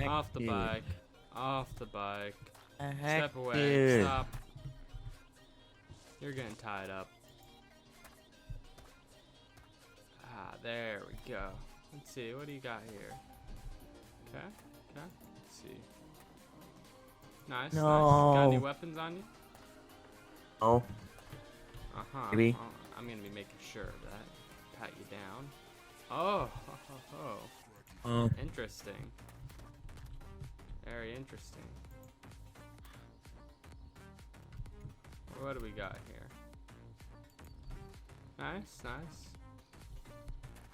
Heck, Off the dude. bike. Off the bike. Heck, Step away. dude. Stop. You're getting tied up. Ah, there we go. Let's see. What do you got here? Okay. Okay. Let's see. Nice. No. Nice. Got any weapons on you? Oh, Uh-huh. maybe. Oh, I'm gonna be making sure of that. Pat you down. Oh. Oh, Interesting. Very interesting. What do we got here? Nice, nice.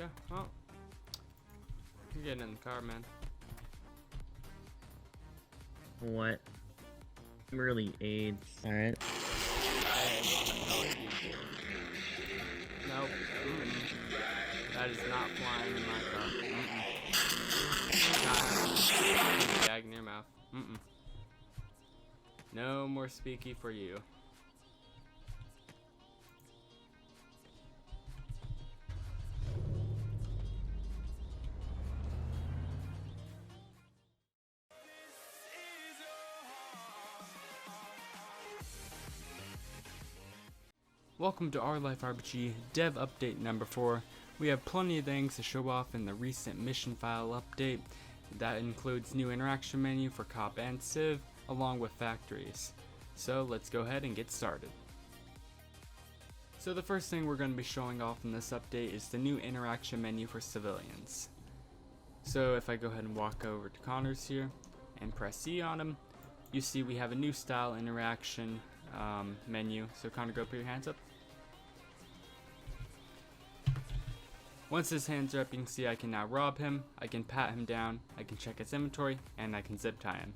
Okay, well, you're getting in the car, man. what? I'm really AIDS. Alright. Nope. That is not flying in my car. Not gag in your mouth. No more speaky for you. Welcome to OurLifeRPG Dev Update number 4. We have plenty of things to show off in the recent mission file update. That includes new interaction menu for Cop and Civ, along with factories. So let's go ahead and get started. So the first thing we're going to be showing off in this update is the new interaction menu for civilians. So if I go ahead and walk over to Connor's here and press E on him, you see we have a new style interaction menu. So Connor, go put your hands up. Once his hands are up, you can see I can now rob him, I can pat him down, I can check his inventory, and I can zip tie him.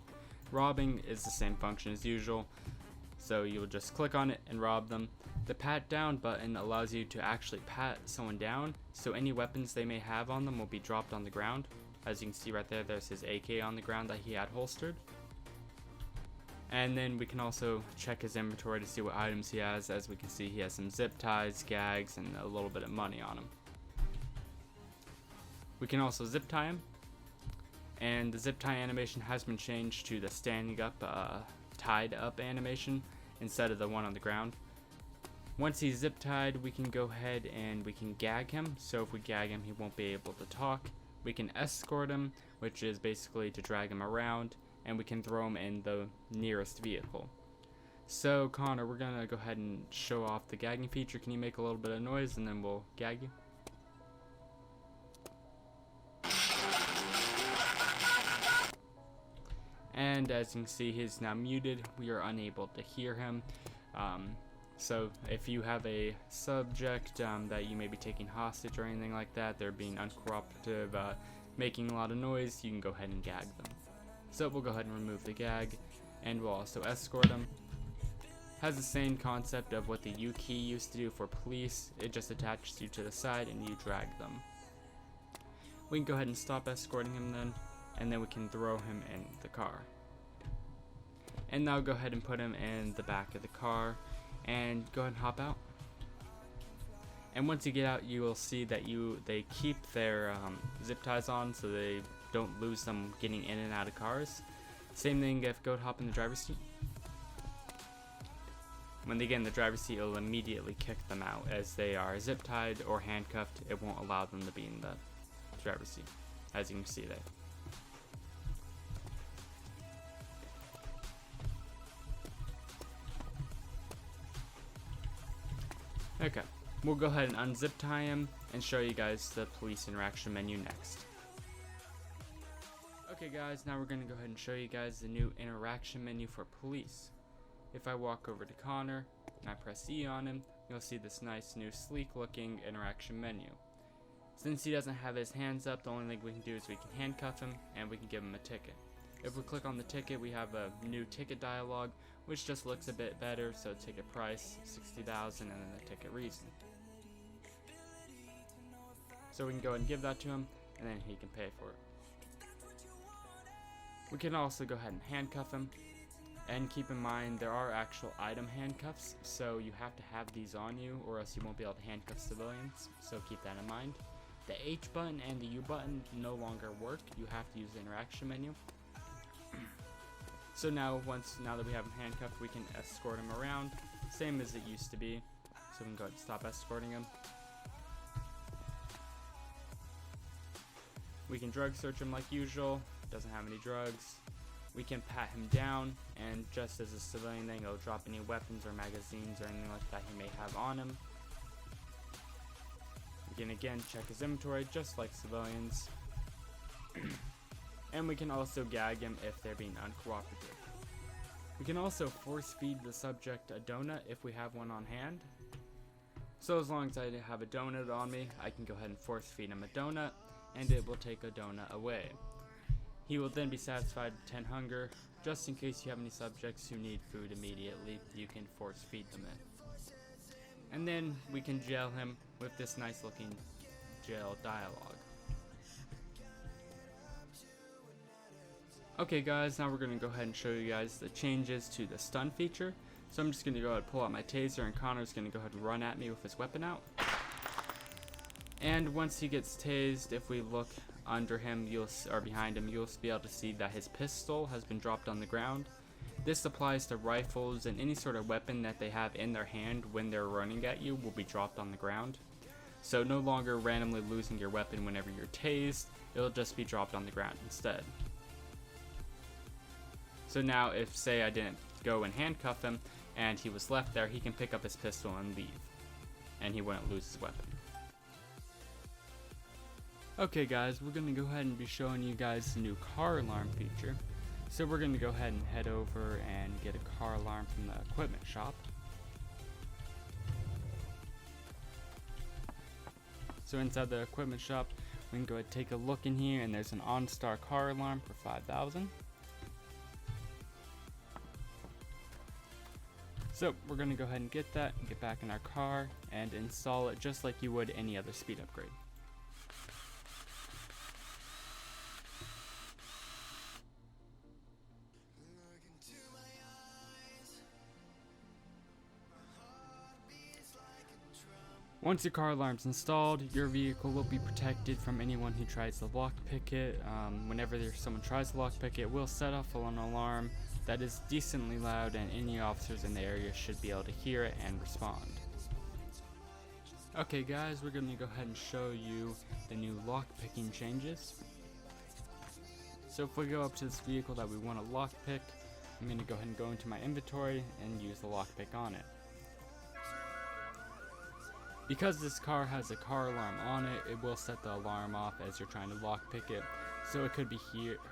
Robbing is the same function as usual, so you'll just click on it and rob them. The pat down button allows you to actually pat someone down, so any weapons they may have on them will be dropped on the ground. As you can see right there, there's his AK on the ground that he had holstered. And then we can also check his inventory to see what items he has. As we can see, he has some zip ties, gags, and a little bit of money on him. We can also zip tie him, and the zip tie animation has been changed to the standing up, tied up animation instead of the one on the ground. Once he's zip tied, we can go ahead and we can gag him. So if we gag him, he won't be able to talk. We can escort him, which is basically to drag him around, and we can throw him in the nearest vehicle. So Connor, we're gonna go ahead and show off the gagging feature. Can you make a little bit of noise and then we'll gag you? And as you can see, he's now muted. We are unable to hear him. So if you have a subject that you may be taking hostage or anything like that, they're being uncooperative, making a lot of noise, you can go ahead and gag them. So we'll go ahead and remove the gag, and we'll also escort them. Has the same concept of what the U key used to do for police. It just attaches you to the side and you drag them. We can go ahead and stop escorting him then, and then we can throw him in the car. And now go ahead and put him in the back of the car and go ahead and hop out. And once you get out, you will see that they keep their zip ties on so they don't lose them getting in and out of cars. Same thing if go hop in the driver's seat. When they get in the driver's seat, it'll immediately kick them out. As they are zip tied or handcuffed, it won't allow them to be in the driver's seat, as you can see there. Okay, we'll go ahead and unzip tie him and show you guys the police interaction menu next. Okay guys, now we're going to go ahead and show you guys the new interaction menu for police. If I walk over to Connor and I press E on him, you'll see this nice new sleek looking interaction menu. Since he doesn't have his hands up, the only thing we can do is we can handcuff him and we can give him a ticket. If we click on the ticket, we have a new ticket dialog, which just looks a bit better. So ticket price, 60,000, and then the ticket reason. So we can go ahead and give that to him, and then he can pay for it. We can also go ahead and handcuff him. And keep in mind, there are actual item handcuffs, so you have to have these on you or else you won't be able to handcuff civilians, so keep that in mind. The H button and the U button no longer work. You have to use the interaction menu. So now that we have him handcuffed, we can escort him around, same as it used to be. So we can go ahead and stop escorting him. We can drug search him like usual, doesn't have any drugs. We can pat him down, and just as a civilian thing, it'll drop any weapons or magazines or anything like that he may have on him. We can again check his inventory just like civilians. And we can also gag him if they're being uncooperative. We can also force feed the subject a donut if we have one on hand. So as long as I have a donut on me, I can go ahead and force feed him a donut, and it will take a donut away. He will then be satisfied with 10 hunger. Just in case you have any subjects who need food immediately, you can force feed them it. And then we can jail him with this nice looking jail dialogue. Okay guys, now we're going to go ahead and show you guys the changes to the stun feature. So I'm just going to go ahead and pull out my taser, and Connor's going to go ahead and run at me with his weapon out. And once he gets tased, if we look under him or behind him, you'll be able to see that his pistol has been dropped on the ground. This applies to rifles, and any sort of weapon that they have in their hand when they're running at you will be dropped on the ground. So no longer randomly losing your weapon whenever you're tased, it'll just be dropped on the ground instead. So now if, say, I didn't go and handcuff him and he was left there, he can pick up his pistol and leave, and he wouldn't lose his weapon. Okay guys, we're going to go ahead and be showing you guys the new car alarm feature. So we're going to go ahead and head over and get a car alarm from the equipment shop. So inside the equipment shop, we can go ahead and take a look in here, and there's an OnStar car alarm for 5,000. So we're going to go ahead and get that and get back in our car and install it just like you would any other speed upgrade. Once your car alarm's installed, your vehicle will be protected from anyone who tries to lockpick it. Whenever someone tries to lockpick it, will set off an alarm that is decently loud, and any officers in the area should be able to hear it and respond. Okay guys, we're going to go ahead and show you the new lockpicking changes. So if we go up to this vehicle that we want to lockpick, I'm going to go ahead and go into my inventory and use the lockpick on it. Because this car has a car alarm on it, it will set the alarm off as you're trying to lockpick it, so it could be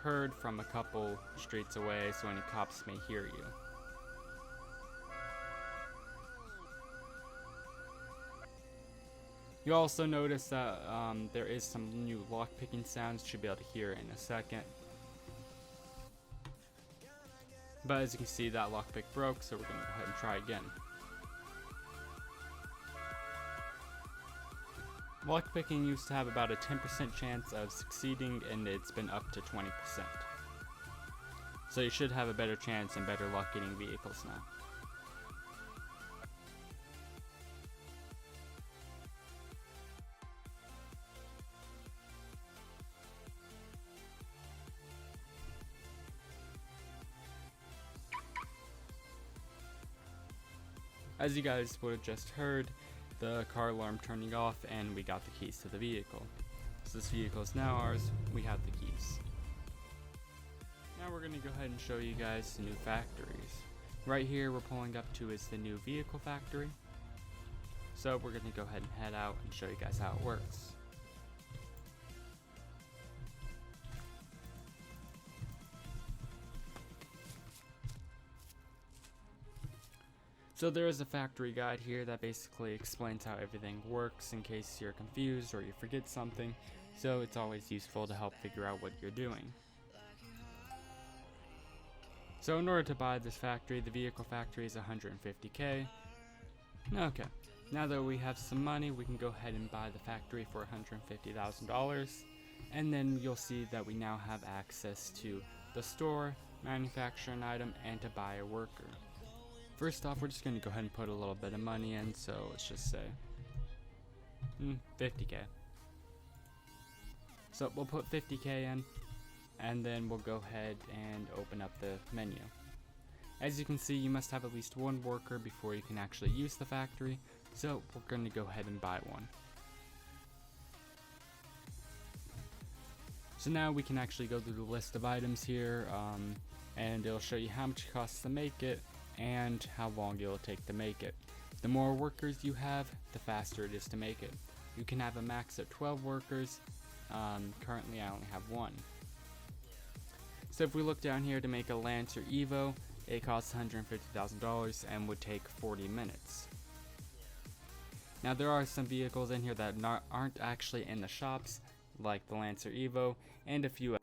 heard from a couple streets away, so any cops may hear you. You also notice that there is some new lockpicking sounds. You should be able to hear it in a second. But as you can see, that lockpick broke, so we're going to go ahead and try again. Lockpicking used to have about a 10% chance of succeeding, and it's been up to 20%. So you should have a better chance and better luck getting vehicles now. As you guys would have just heard, the car alarm turning off, and we got the keys to the vehicle. So this vehicle is now ours. We have the keys. Now we're going to go ahead and show you guys the new factories. Right here we're pulling up to is the new vehicle factory. So we're going to go ahead and head out and show you guys how it works. So there is a factory guide here that basically explains how everything works in case you're confused or you forget something, so it's always useful to help figure out what you're doing. So in order to buy this factory, the vehicle factory is 150k. Okay, now that we have some money, we can go ahead and buy the factory for $150,000, and then you'll see that we now have access to the store, manufacture an item, and to buy a worker. First off, we're just going to go ahead and put a little bit of money in, so let's just say 50k. So we'll put 50k in, and then we'll go ahead and open up the menu. As you can see, you must have at least one worker before you can actually use the factory, so we're going to go ahead and buy one. So now we can actually go through the list of items here, and it'll show you how much it costs to make it and how long it'll take to make it. The more workers you have, the faster it is to make it. You can have a max of 12 workers. Currently I only have one. So if we look down here to make a Lancer Evo, it costs $150,000 and would take 40 minutes. Now there are some vehicles in here that aren't actually in the shops, like the Lancer Evo and a few.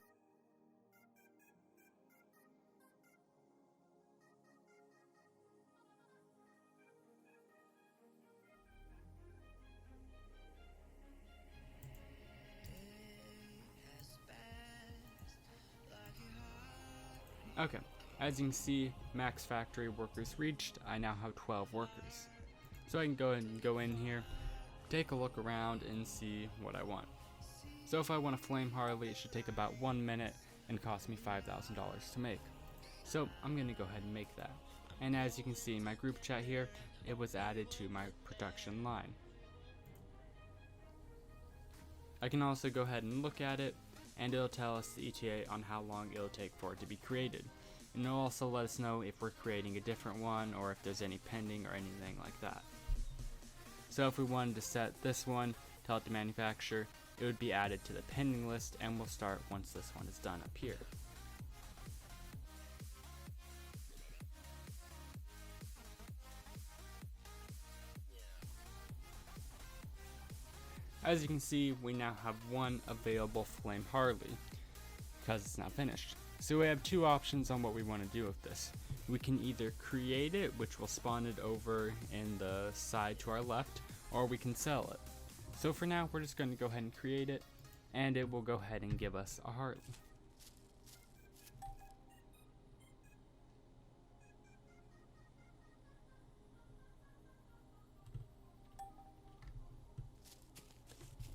Okay, as you can see, max factory workers reached. I now have 12 workers. So I can go ahead and go in here, take a look around and see what I want. So if I want a Flame Harley, it should take about 1 minute and cost me $5,000 to make. So I'm going to go ahead and make that. And as you can see in my group chat here, it was added to my production line. I can also go ahead and look at it, and it'll tell us the ETA on how long it'll take for it to be created. And it'll also let us know if we're creating a different one or if there's any pending or anything like that. So if we wanted to set this one, tell it to manufacture, it would be added to the pending list and we'll start once this one is done up here. As you can see, we now have one available Flame Harley because it's not finished. So we have two options on what we want to do with this. We can either create it, which will spawn it over in the side to our left, or we can sell it. So for now, we're just going to go ahead and create it, and it will go ahead and give us a Harley.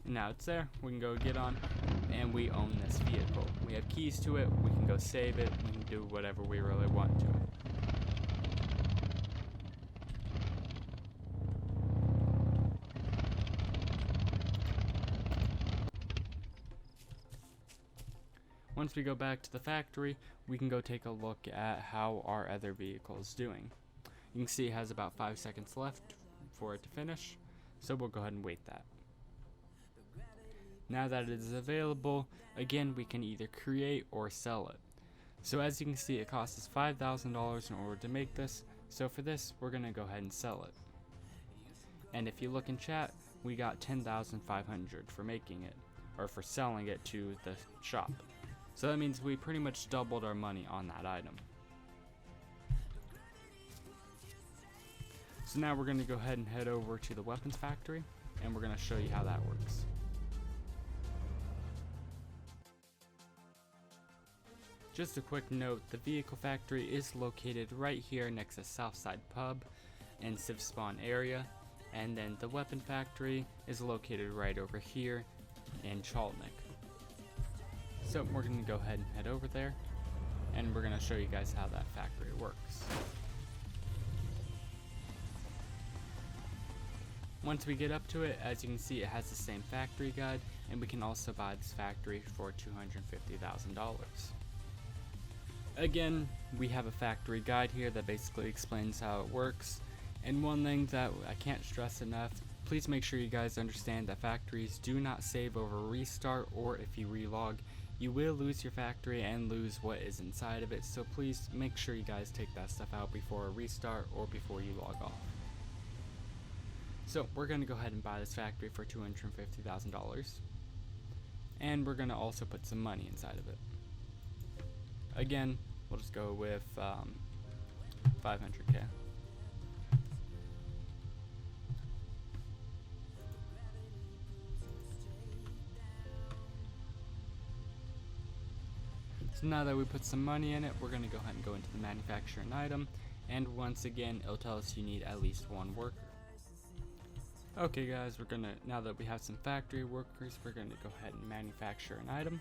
Now it's there, we can go get on, and we own this vehicle. We have keys to it, we can go save it, we can do whatever we really want to it. Once we go back to the factory, we can go take a look at how our other vehicle is doing. You can see it has about 5 seconds left for it to finish, so we'll go ahead and wait that. Now that it is available, again we can either create or sell it. So as you can see, it costs us $5,000 in order to make this, so for this we're going to go ahead and sell it. And if you look in chat, we got $10,500 for making it, or for selling it to the shop. So that means we pretty much doubled our money on that item. So now we're going to go ahead and head over to the weapons factory, and we're going to show you how that works. Just a quick note, the vehicle factory is located right here next to Southside Pub and Civ Spawn area, and then the weapon factory is located right over here in Chaltnick. So we're going to go ahead and head over there, and we're going to show you guys how that factory works. Once we get up to it, as you can see, it has the same factory guide, and we can also buy this factory for $250,000. Again, we have a factory guide here that basically explains how it works, and one thing that I can't stress enough, please make sure you guys understand that factories do not save over restart, or if you relog, you will lose your factory and lose what is inside of it, so please make sure you guys take that stuff out before a restart or before you log off. So we're going to go ahead and buy this factory for $250,000, and we're going to also put some money inside of it. Again, we'll just go with 500k. So now that we put some money in it, we're going to go ahead and go into the manufacture an item, and once again it'll tell us you need at least one worker. Okay guys, now that we have some factory workers, we're going to go ahead and manufacture an item.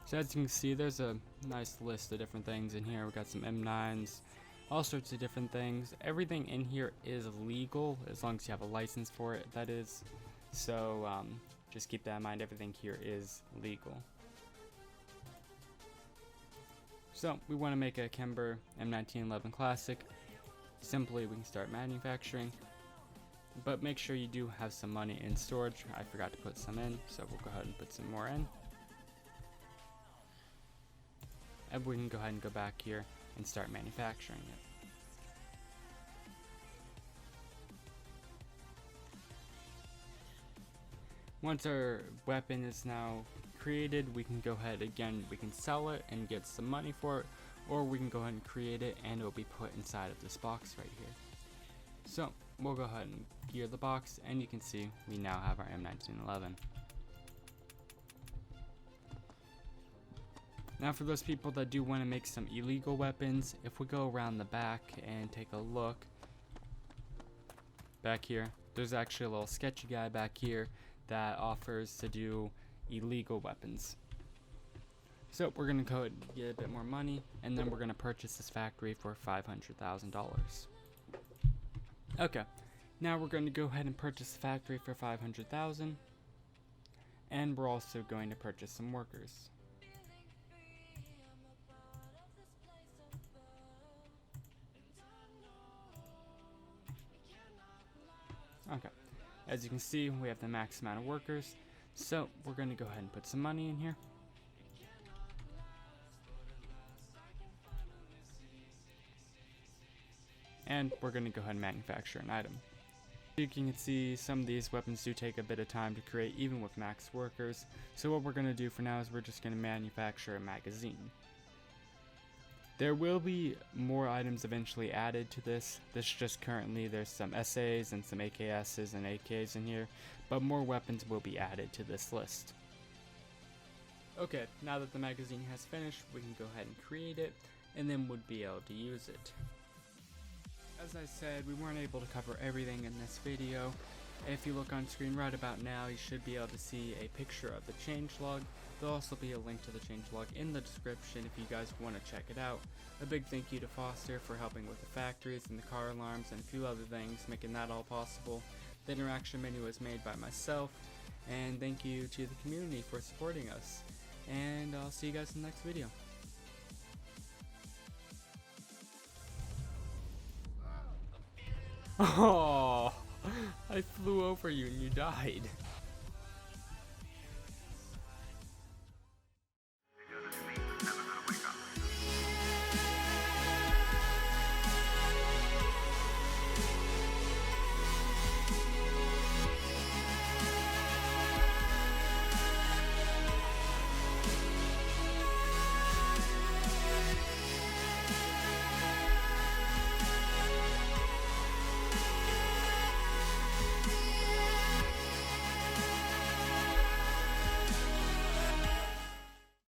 So as you can see, there's a nice list of different things in here. We got some M9s, all sorts of different things. Everything in here is legal as long as you have a license for it, that is. So just keep that in mind, everything here is legal. So we want to make a Kimber M1911 Classic. Simply we can start manufacturing, but make sure you do have some money in storage. I forgot to put some in, so we'll go ahead and put some more in. And we can go ahead and go back here and start manufacturing it. Once our weapon is now created, we can go ahead again, we can sell it and get some money for it, or we can go ahead and create it and it'll be put inside of this box right here. So we'll go ahead and gear the box, and you can see we now have our M1911. Now for those people that do want to make some illegal weapons, if we go around the back and take a look, back here, there's actually a little sketchy guy back here that offers to do illegal weapons. So we're going to go ahead and get a bit more money, and then we're going to purchase this factory for $500,000. Okay, now we're going to go ahead and purchase the factory for $500,000, and we're also going to purchase some workers. Okay, as you can see, we have the max amount of workers, so we're going to go ahead and put some money in here. And we're going to go ahead and manufacture an item. You can see some of these weapons do take a bit of time to create, even with max workers, so what we're going to do for now is we're just going to manufacture a magazine. There will be more items eventually added to this. Just currently there's some SAs and some AKSs and AKs in here, but more weapons will be added to this list. Okay, now that the magazine has finished, we can go ahead and create it, and then we'll be able to use it. As I said, we weren't able to cover everything in this video. If you look on screen right about now, you should be able to see a picture of the changelog. There'll also be a link to the changelog in the description if you guys want to check it out. A big thank you to Foster for helping with the factories and the car alarms and a few other things, making that all possible. The interaction menu was made by myself, and thank you to the community for supporting us. And I'll see you guys in the next video. Oh, I flew over you and you died.